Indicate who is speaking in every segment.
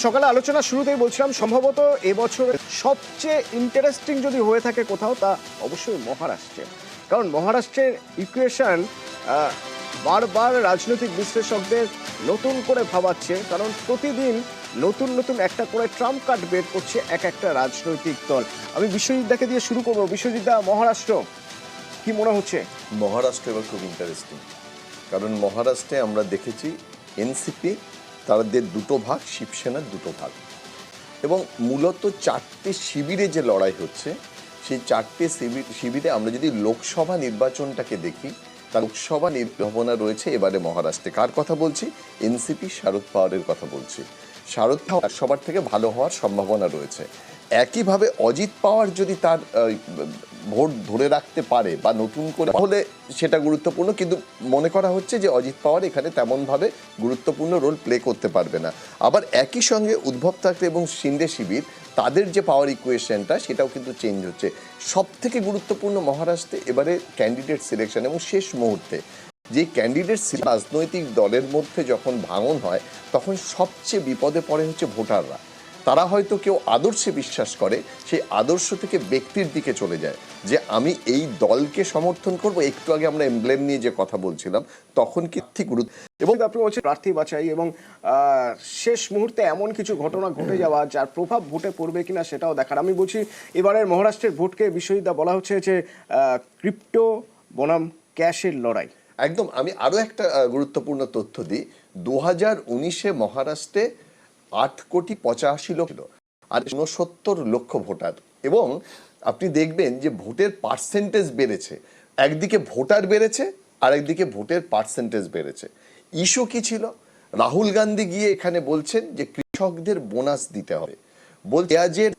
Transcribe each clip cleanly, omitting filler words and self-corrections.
Speaker 1: সকালে আলোচনা শুরুতেই বলছিলাম সম্ভবত এবছরের সবচেয়ে ইন্টারেস্টিং যদি হয়ে থাকে কোথাও তা অবশ্যই মহারাষ্ট্রে। কারণ মহারাষ্ট্রের ইকুয়েশন বারবার রাজনৈতিক বিশ্লেষকদের নতুন করে ভাবাচ্ছে, কারণ প্রতিদিন নতুন নতুন একটা করে ট্রাম্প কার্ড বের করছে এক একটা রাজনৈতিক দল। আমি বিশ্বজিৎদাকে দিয়ে শুরু করবো। বিশ্বজিৎদা, মহারাষ্ট্র কি মনে হচ্ছে?
Speaker 2: মহারাষ্ট্র এবার খুব ইন্টারেস্টিং, কারণ মহারাষ্ট্রে আমরা দেখেছি এনসিপি তাদের দুটো ভাগ, শিবসেনার দুটো ভাগ, এবং মূলত চারটে শিবিরে যে লড়াই হচ্ছে সেই চারটে শিবিরে আমরা যদি লোকসভা নির্বাচনটাকে দেখি, তার লোকসভা সম্ভাবনা রয়েছে এবারে মহারাষ্ট্রে। কার কথা বলছি? এনসিপি শারদ পাওয়ারের কথা বলছি। শারদ পাওয়ার সবার থেকে ভালো হওয়ার সম্ভাবনা রয়েছে। একইভাবে অজিত পাওয়ার যদি তার ভোট ধরে রাখতে পারে বা নতুন করে, তাহলে সেটা গুরুত্বপূর্ণ, কিন্তু মনে করা হচ্ছে যে অজিত পাওয়ার এখানে তেমনভাবে গুরুত্বপূর্ণ রোল প্লে করতে পারবে না। আবার একই সঙ্গে উদ্ধব ঠাকরে এবং শিন্দে শিবির, তাদের যে পাওয়ার ইকুয়েশনটা সেটাও কিন্তু চেঞ্জ হচ্ছে। সব থেকে গুরুত্বপূর্ণ মহারাষ্ট্রে এবারে ক্যান্ডিডেট সিলেকশন, এবং শেষ মুহূর্তে যে ক্যান্ডিডেট রাজনৈতিক দলের মধ্যে যখন ভাঙন হয় তখন সবচেয়ে বিপদে পড়ে হচ্ছে ভোটাররা। তারা হয়তো কেউ আদর্শে বিশ্বাস করে, সেই আদর্শ থেকে ব্যক্তির দিকে চলে যায়, যে আমি এই দলকে সমর্থন করব। একটু আগে আমরা এমব্লেম নিয়ে যে কথা বলছিলাম, তখন কি ঠিক গুরুত্ব,
Speaker 1: এবং আপনি বলছেন প্রার্থী বাছাই এবং শেষ মুহূর্তে এমন কিছু ঘটনা ঘটে যাওয়া যার প্রভাব ভোটে পড়বে কিনা সেটাও দেখার। আমি বলছি এবারের মহারাষ্ট্রের ভোটকে বিশ্বজিৎদা বলা হচ্ছে যে ক্রিপ্টো বনাম ক্যাশের লড়াই।
Speaker 2: একদম। আমি আরো একটা গুরুত্বপূর্ণ তথ্য দিই। 2019-এ মহারাষ্ট্রে 8,85,00,000 লোক ছিল, আর 69 লক্ষ ভোটার, এবং আপনি দেখবেন যে ভোটের পার্সেন্টেজ বেড়েছে। একদিকে ভোটার বেড়েছে আর একদিকে ভোটের পার্সেন্টেজ বেড়েছে। ইস্যু কি ছিল? রাহুল গান্ধী গিয়ে এখানে বলছেন যে কৃষকদের বোনাস দিতে হবে, বলছে পেঁয়াজের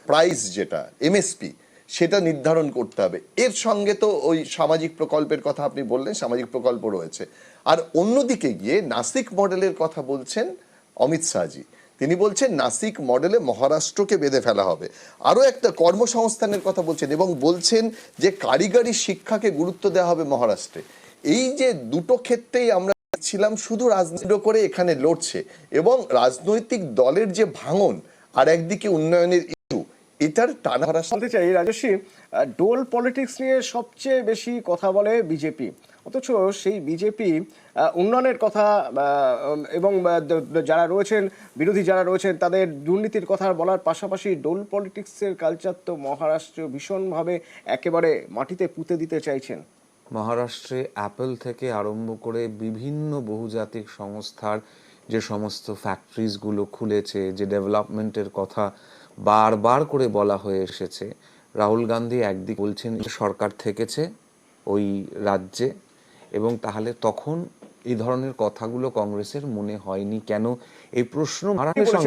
Speaker 2: প্রাইস যেটা এমএসপি সেটা নির্ধারণ করতে হবে। এর সঙ্গে তো ওই সামাজিক প্রকল্পের কথা আপনি বললেন, সামাজিক প্রকল্প রয়েছে। আর অন্যদিকে গিয়ে নাসিক মডেলের কথা বলছেন অমিত শাহজি। তিনি বলছেন নাসিক মডেলে মহারাষ্ট্রকে বেঁধে ফেলা হবে। আরও একটা কর্মসংস্থানের কথা বলছেন, এবং বলছেন যে কারিগরি শিক্ষাকে গুরুত্ব দেওয়া হবে মহারাষ্ট্রে। এই যে দুটো ক্ষেত্রেই আমরা ছিলাম শুধু রাজনীতি করে এখানে লড়ছে, এবং রাজনৈতিক দলের যে ভাঙন আর একদিকে উন্নয়নের ইস্যু, এটার টানা।
Speaker 1: বলতে চাই রাজস্বী, ডোল পলিটিক্স নিয়ে সবচেয়ে বেশি কথা বলে বিজেপি, অথচ সেই বিজেপি উন্নয়নের কথা এবং যারা রয়েছেন বিরোধী যারা রয়েছেন তাদের দুর্নীতির কথা বলার পাশাপাশি ডোল পলিটিক্সের কালচার তো মহারাষ্ট্র ভীষণভাবে একেবারে মাটিতে পুঁতে দিতে চাইছেন।
Speaker 3: মহারাষ্ট্রে অ্যাপল থেকে আরম্ভ করে বিভিন্ন বহুজাতিক সংস্থার যে সমস্ত ফ্যাক্টরিজগুলো খুলেছে, যে ডেভেলপমেন্টের কথা বারবার করে বলা হয়ে এসেছে, রাহুল গান্ধী একদিক বলছেন সরকার থেকেছে ওই রাজ্যে, এবং তাহলে তখন এই ধরনের কথাগুলো কংগ্রেসের মনে হয়নি কেন? এই প্রশ্ন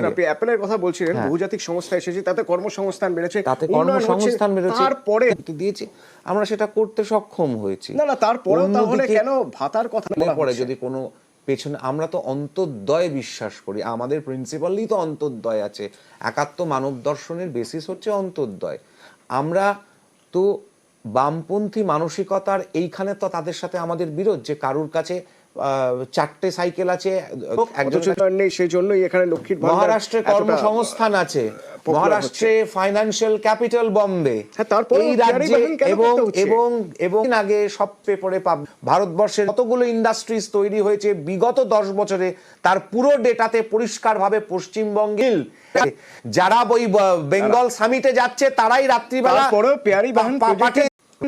Speaker 1: আপনি অ্যাপলের কথা বলছিলেন, বহুজাতিক সংস্থা এসেছে, তাতে কর্মসংস্থান বেড়েছে,
Speaker 3: তাতে কর্মসংস্থান বেড়েছে, তারপরে দিয়েছি আমরা সেটা করতে সক্ষম হয়েছি।
Speaker 1: না তারপরেও তাহলে কেন ভাতার কথা বলা
Speaker 3: পরে যদি কোনো পেছনে, আমরা তো অন্তর্দয় বিশ্বাস করি, আমাদের প্রিন্সিপালই তো অন্তর্দয় আছে। একাত্ম মানব দর্শনের বেসিস হচ্ছে অন্তর্দয়। আমরা তো বামপন্থী মানসিকতার এইখানে তো তাদের সাথে আমাদের বিরোধ, যে কারুর কাছে 4টে সাইকেল আছে,
Speaker 1: নেই, সেই জন্যই এখানে লক্ষ্মীর ভান্ডার।
Speaker 3: মহারাষ্ট্রে কর্মসংস্থান আছে, মহারাষ্ট্রে ফাইন্যান্সিয়াল ক্যাপিটাল বম্বে, এই রাজ্যে এবং আগে সব পেপারে ভারতবর্ষের কতগুলো ইন্ডাস্ট্রিজ তৈরি হয়েছে বিগত 10 বছরে, তার পুরো ডেটাতে পরিষ্কারভাবে পশ্চিমবঙ্গে যারা ওই বেঙ্গল সামিটে যাচ্ছে তারাই রাত্রিবেলা
Speaker 1: পেয়ারি বাহন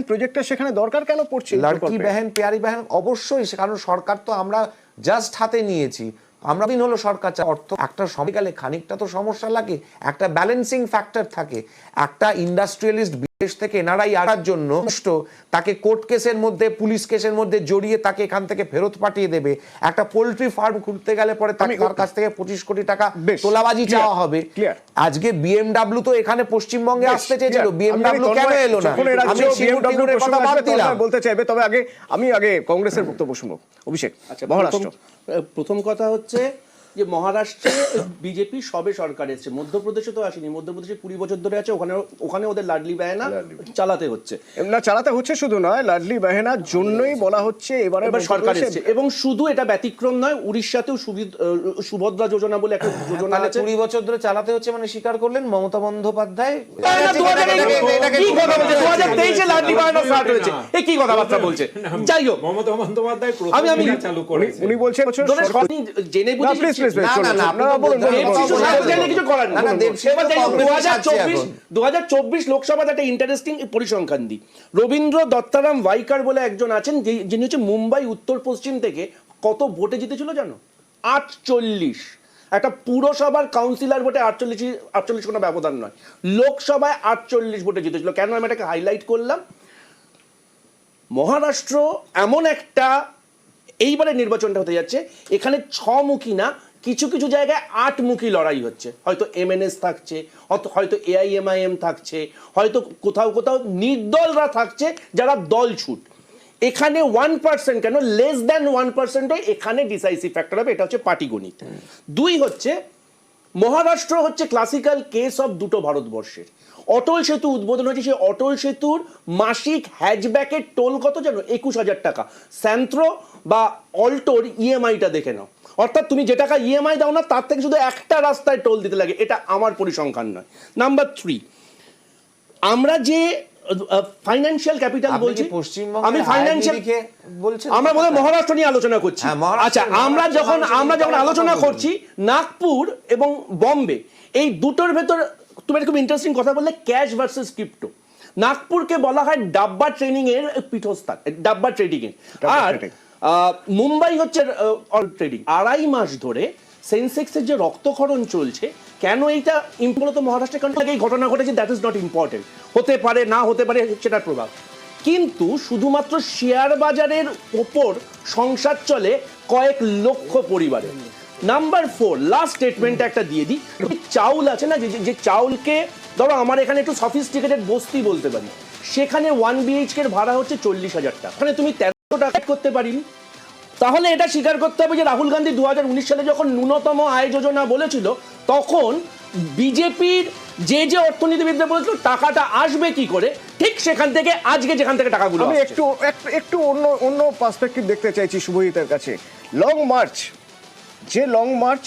Speaker 1: প্রজেক্টটা সেখানে দরকার কেন পড়ছে?
Speaker 3: লড়কি বাহন পেয়ারি বাহন অবশ্যই, কারণ সরকার তো আমরা জাস্ট হাতে নিয়েছি। আমরা দিন হলো সরকার অর্থ একটা সময়কালে খানিকটা তো সমস্যা লাগে, একটা ব্যালেন্সিং ফ্যাক্টর থাকে। একটা ইন্ডাস্ট্রিয়ালিস্ট বিদেশ থেকে এনআরআই আসার জন্য তাকে কোর্ট কেসের মধ্যে, পুলিশ কেসের মধ্যে জড়িয়ে তাকে এখান থেকে ফেরত পাঠিয়ে দেবে। একটা পোল্ট্রি ফার্ম খুলতে গেলে পরে তার কাছ থেকে 25 কোটি টাকা তোলাবাজি চাওয়া হবে। আজকে বিএমডব্লিউ তো এখানে পশ্চিমবঙ্গে আসতে চেয়েছিল, বিএমডব্লিউ কেন এলো না? আমি সিঙ্গুর কথা বাদ দিলাম,
Speaker 1: বলতে চাইবে, তবে আমি আগে কংগ্রেসের বক্তব্য শুনবো। অভিষেক, আচ্ছা মহারাষ্ট্র।
Speaker 4: প্রথম কথা হচ্ছে যে মহারাষ্ট্রে বিজেপি সবে সরকার এসেছে, মধ্যপ্রদেশে তো আসেনি, মধ্যপ্রদেশে 20 বছর ধরে আছে, ওখানে ওদের লাডলি বায়না চালাতে হচ্ছে।
Speaker 1: না, চালাতে হচ্ছে শুধু নয়, লাডলি বাহেনার জন্যই বলা হচ্ছে এবার
Speaker 4: সরকার এসেছে। এবং শুধু এটা ব্যতিক্রম নয়, উড়িষ্যাতেও সুভদ্রা যোজনা বলে একটা যোজনা আছে।
Speaker 3: 20 বছর ধরে চালাতে হচ্ছে মানে স্বীকার করলেন মমতা বন্দ্যোপাধ্যায়।
Speaker 4: 2023 লাডলি বায়না স্টার্ট হয়েছে, এই কি কথাবার্তা বলছে? যাই হোক,
Speaker 5: মমতা বন্দ্যোপাধ্যায়
Speaker 4: আমি
Speaker 5: চালু করেছে।
Speaker 1: উনি বলছেন
Speaker 4: জেনে বুঝে কিছু করার না। 2024 লোকসভাতে একটা ইন্টারেস্টিং পরিসংখ্যান দিই। রবীন্দ্র দত্তারাম ভাইকার বলে একজন আছেন, যিনি হচ্ছে মুম্বাই উত্তর পশ্চিম থেকে কত ভোটে জিতেছিল জানো? 48। একটা পুরসভার কাউন্সিলর ভোটে 48 কোনো ব্যবধান নয়, লোকসভায় 48 ভোটে জিতেছিল। কেন আমি এটাকে হাইলাইট করলাম? মহারাষ্ট্র এমন একটা, এইবারে নির্বাচনটা হতে যাচ্ছে, এখানে 6মুখী না, কিছু কিছু জায়গায় 8মুখী লড়াই হচ্ছে। হয়তো MNS থাকছে, হয়তো AIMIM থাকছে, হয়তো কোথাও কোথাও নির্দলরা থাকছে যারা দল ছুট। এখানে 1% কেন, লেস দ্যান 1% এখানে ডিসাইসিভ ফ্যাক্টর হবে। এটা হচ্ছে পাটিগণিত। 2 হচ্ছে মহারাষ্ট্র হচ্ছে ক্লাসিক্যাল কেস অফ দুটো ভারতবর্ষের। অটল সেতু উদ্বোধন হয়েছে, সেই অটল সেতুর মাসিক হ্যাচব্যাকের টোল কত জানো? 21,000 টাকা। স্যান্ট্রো বা অল্টোর EMI-টা দেখে নাও, অর্থাৎ তুমি যে টাকা EMI দাও না তার থেকে শুধু একটা রাস্তায় টোল দিতে লাগে। এটা আমার পরিসংখ্যান নয়। নাম্বার 3, আমরা যে ফাইন্যান্সিয়াল ক্যাপিটাল বলছি, আমি ফাইন্যান্সিয়াল বলছি, আমরা বোধহয় মহারাষ্ট্র নিয়ে আলোচনা করছি। আচ্ছা, আমরা যখন আলোচনা করছি নাগপুর এবং বম্বে, এই দুটোর ভেতর তুমি একটা খুব ইন্টারেস্টিং কথা বললে, ক্যাশ ভার্সেস ক্রিপ্টো। নাগপুরকে বলা হয় ডাব্বা ট্রেনিং এর পীঠস্থান, ডাব্বা ট্রেডিং এর। আর মুম্বাই হচ্ছে ট্রেডিং। 2.5 মাস ধরে সেন্সেক্সের যে রক্তক্ষরণ চলছে, কেন এইটা মূলত মহারাষ্ট্রে কারণ এই ঘটনা ঘটেছে, দ্যাট ইজ নট ইম্পর্টেন্ট। হতে পারে, না হতে পারে, সেটার প্রভাব। কিন্তু শুধুমাত্র শেয়ার বাজারের ওপর সংসার চলে কয়েক লক্ষ পরিবারের। নাম্বার 4, লাস্ট স্টেটমেন্ট একটা দিয়ে দিই। চাউল আছে না, যে চাউলকে ধরো আমার এখানে একটু সফিস্টিকেটেড বস্তি বলতে পারি, সেখানে 1 BHK এর ভাড়া হচ্ছে 40,000 টাকা। ওখানে তুমি 13 টাকা করতে পারিনি। তাহলে এটা স্বীকার করতে হবে যে রাহুল গান্ধী 2019 সালে যখন ন্যূনতম আয় যোজনা বলেছিল, তখন বিজেপির যে অর্থনীতিবিদরা বলেছিল টাকাটা আসবে কি করে, ঠিক সেখান থেকে আজকে যেখান থেকে টাকাগুলো
Speaker 1: আমি একটু অন্য পার্সপেক্টিভ দেখতে চাইছি শুভজিতের কাছে। লং মার্চ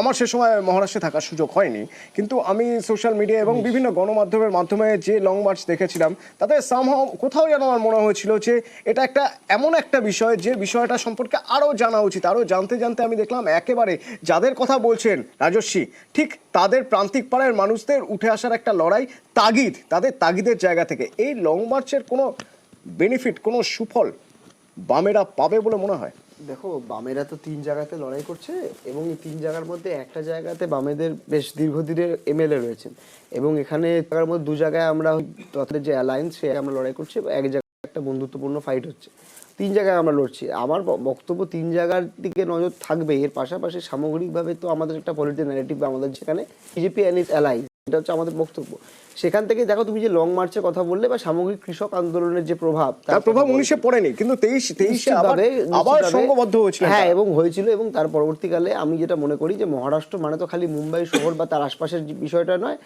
Speaker 1: আমার সে সময় মহারাষ্ট্রে থাকার সুযোগ হয়নি, কিন্তু আমি সোশ্যাল মিডিয়া এবং বিভিন্ন গণমাধ্যমের মাধ্যমে যে লং মার্চ দেখেছিলাম, তাতে সামহাও কোথাও যেন আমার মনে হয়েছিল যে এটা একটা এমন একটা বিষয় যে বিষয়টা সম্পর্কে আরও জানা উচিত। আরও জানতে জানতে আমি দেখলাম একেবারে যাদের কথা বলছেন রাজস্বী, ঠিক তাদের প্রান্তিক পাড়ার মানুষদের উঠে আসার একটা লড়াই, তাগিদ, তাদের তাগিদের জায়গা থেকে। এই লং মার্চের কোনো বেনিফিট, কোনো সুফল বামেরা পাবে বলে মনে হয়?
Speaker 6: দেখো, বামেরা তো 3 জায়গাতে লড়াই করছে, এবং এই 3 জায়গার মধ্যে একটা জায়গাতে বামেদের বেশ দীর্ঘদিনের MLA রয়েছেন, এবং এখানে জায়গার মধ্যে 2 জায়গায় আমরা তাদের যে অ্যালায়েন্স, সে আমরা লড়াই করছি, এক জায়গায় একটা বন্ধুত্বপূর্ণ ফাইট হচ্ছে। 3 জায়গায় আমরা লড়ছি। আমার বক্তব্য 3 জায়গার দিকে নজর থাকবে। এর পাশাপাশি সামগ্রিকভাবে তো আমাদের একটা পলিটিক্যাল ন্যারেটিভ, আমাদের যেখানে বিজেপি অ্যান্ড ইটস অ্যালাইজ, এটা হচ্ছে আমাদের বক্তব্য। সেখান থেকে দেখো, তুমি যে লং মার্চের কথা বললে বা সামগ্রিক কৃষক আন্দোলনের যে প্রভাব,
Speaker 1: তার প্রভাব 19-এ পড়েনি, কিন্তু 23-এ আবার সংঘবদ্ধ হয়েছিল।
Speaker 6: হ্যাঁ, এবং হয়েছিল। এবং তার পরবর্তীকালে আমি যেটা মনে করি যে মহারাষ্ট্র মানে তো খালি মুম্বাই শহর বা তার আশপাশের বিষয়টা নয়,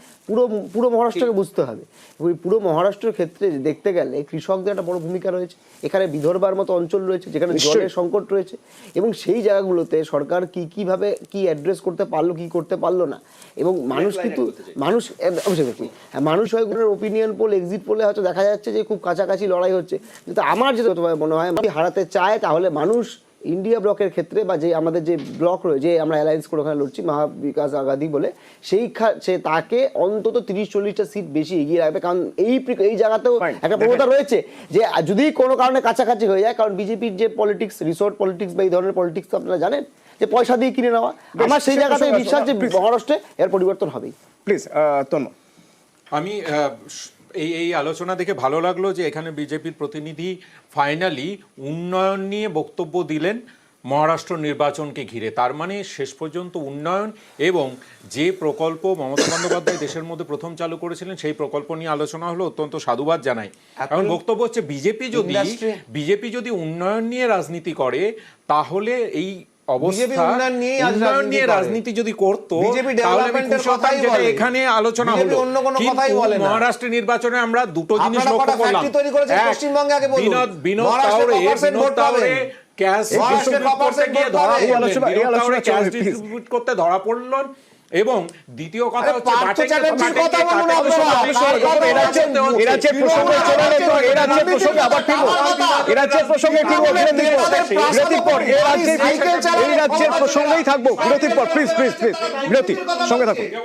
Speaker 6: পুরো মহারাষ্ট্রকে বুঝতে হবে। এবং পুরো মহারাষ্ট্রের ক্ষেত্রে দেখতে গেলে কৃষকদের একটা বড় ভূমিকা রয়েছে। এখানে বিদর্ভার মতো অঞ্চল রয়েছে যেখানে জলের সংকট রয়েছে, এবং সেই জায়গাগুলোতে সরকার কিভাবে কি অ্যাড্রেস করতে পারলো, কি করতে পারলো না। এবং মানুষ কিন্তু মানুষ হয় ওপিনিয়ন পোল, এক্সিট পোলে হয়তো দেখা যাচ্ছে যে খুব কাছাকাছি লড়াই হচ্ছে, কিন্তু আমার যেটা মনে হয়, যদি হারাতে চায় তাহলে মানুষ ইন্ডিয়া ব্লকের ক্ষেত্রে বা যে আমাদের যে ব্লক রয়েছে, যে আমরা অ্যালায়েন্স করে ওখানে লড়ছি মহাবিকাশ আঘাদি বলে, সে তাকে অন্তত 30-40টা সিট বেশি এগিয়ে রাখবে। কারণ এই জায়গাতেও একটা প্রবণতা রয়েছে যে যদি কোনো কারণে কাছাকাছি হয়ে যায়, কারণ বিজেপির যে পলিটিক্স, রিসোর্ট পলিটিক্স বা এই ধরনের পলিটিক্স তো আপনারা জানেন, যে পয়সা দিয়ে কিনে নেওয়া। আমার সেই জায়গাতে বিশ্বাস যে মহারাষ্ট্রে এর পরিবর্তন হবেই।
Speaker 1: প্লিজ তন্ময়।
Speaker 5: আমি এই আলোচনা দেখে ভালো লাগলো যে এখানে বিজেপির প্রতিনিধি ফাইনালি উন্নয়ন নিয়ে বক্তব্য দিলেন মহারাষ্ট্র নির্বাচনকে ঘিরে। তার মানে শেষ পর্যন্ত উন্নয়ন এবং যে প্রকল্প মমতা বন্দ্যোপাধ্যায় দেশের মধ্যে প্রথম চালু করেছিলেন, সেই প্রকল্প নিয়ে আলোচনা হলো। অত্যন্ত সাধুবাদ জানাই। এখন বক্তব্য হচ্ছে বিজেপি যদি উন্নয়ন নিয়ে রাজনীতি করে, তাহলে এই অবস্থা
Speaker 3: উন্নয়ন নিয়েই আজ
Speaker 5: উন্নয়ন নিয়ে
Speaker 3: রাজনীতি করে।
Speaker 5: রাজনীতি যদি করতো
Speaker 3: বিজেপি
Speaker 5: তাহলে আমি
Speaker 3: ডেভেলপমেন্টের
Speaker 5: খুশি হতাম
Speaker 3: কথাই
Speaker 5: যেটা
Speaker 3: বলে।
Speaker 5: এখানে আলোচনা
Speaker 3: বিজেপি
Speaker 5: হলো
Speaker 3: অন্য কোনো
Speaker 5: কিন্তু
Speaker 3: কথাই বলে না।
Speaker 5: মহারাষ্ট্রের নির্বাচনে আমরা দুটো জিনিস
Speaker 3: আপনারা
Speaker 5: লক্ষ্য
Speaker 3: কটা
Speaker 5: করলাম
Speaker 3: factory তৈরি করেছেন
Speaker 5: এক,
Speaker 3: পশ্চিমবঙ্গে আগে বলুন।
Speaker 5: বিনোদ
Speaker 3: মহারাষ্ট্রে
Speaker 5: তাওরে
Speaker 3: কপারসেট ভোট পাবেন।
Speaker 5: ক্যাশ
Speaker 3: মহারাষ্ট্রে
Speaker 5: ডিস্ট্রিবিউট করতে
Speaker 3: কপারসেট
Speaker 5: গিয়ে
Speaker 3: ভোট
Speaker 5: ধরা
Speaker 3: পাবেন।
Speaker 5: পড়লেন।
Speaker 1: এই আলোচনা
Speaker 5: বিনোদ তাওরে ক্যাশ
Speaker 1: চলবে, please।
Speaker 5: ডিস্ট্রিবিউট করতে ধরা পড়লেন এবং দ্বিতীয় কথা
Speaker 3: আরে
Speaker 5: হচ্ছে
Speaker 3: পার্থ চ্যাটার্জির কথা বলুন
Speaker 1: এ রাজ্যের প্রসঙ্গে চলে এলে তো এ রাজ্যের প্রসঙ্গে আবার ফিরবো এ রাজ্যের প্রসঙ্গে ফিরবো বিরতির পর এই রাজ্যের প্রসঙ্গেই থাকবো বিরতির পর প্লিজ বিরতি সঙ্গে থাকুন।